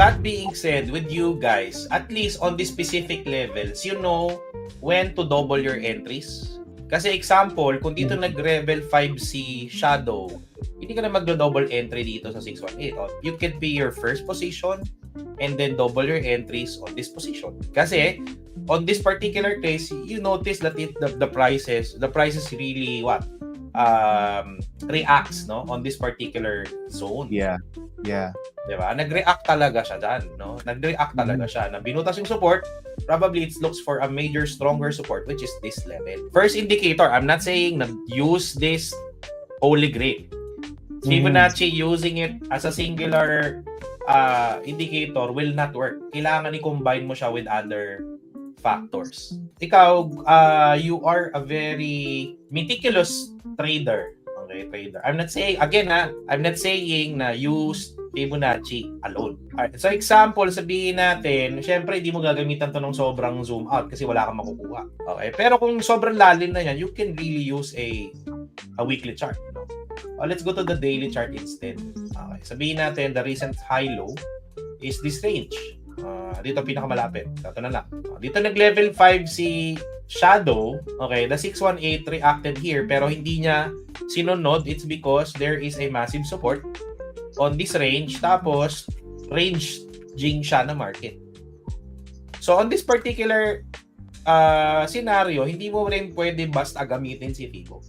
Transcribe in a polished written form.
that being said, with you guys, at least on the specific levels, you know when to double your entries. Kasi example, kung dito nag-level 5 si Shadow, hindi ka na mag-double entry dito sa 618. You can be your first position and then double your entries on this position. Kasi on this particular case, you notice that the prices really reacts no on this particular zone. Yeah. 'Di ba? Nag-react talaga siya diyan, no? Nag-react talaga siya. Na binutas yung support, probably it looks for a major stronger support which is this level. First indicator, I'm not saying na use this holy grail. Fibonacci using it as a singular indicator will not work. Kailangan i-combine mo siya with other factors. Ikaw, you are a very meticulous trader. Okay, trader. I'm not saying na use Fibonacci alone. Alright, so example, sabihin natin, syempre hindi mo gagamitan to ng sobrang zoom out kasi wala kang makukuha. Okay, pero kung sobrang lalim na yan, you can really use a weekly chart. No? Let's go to the daily chart instead. Okay, sabihin natin the recent high-low is this range. Dito pinakamalapit. Ito na lang. Dito nag-level 5 si Shadow. Okay, the 618 reacted here pero hindi niya sinunod. It's because there is a massive support on this range. Tapos, ranging siya na market. So, on this particular scenario, hindi mo rin pwede basta gamitin si Fibo.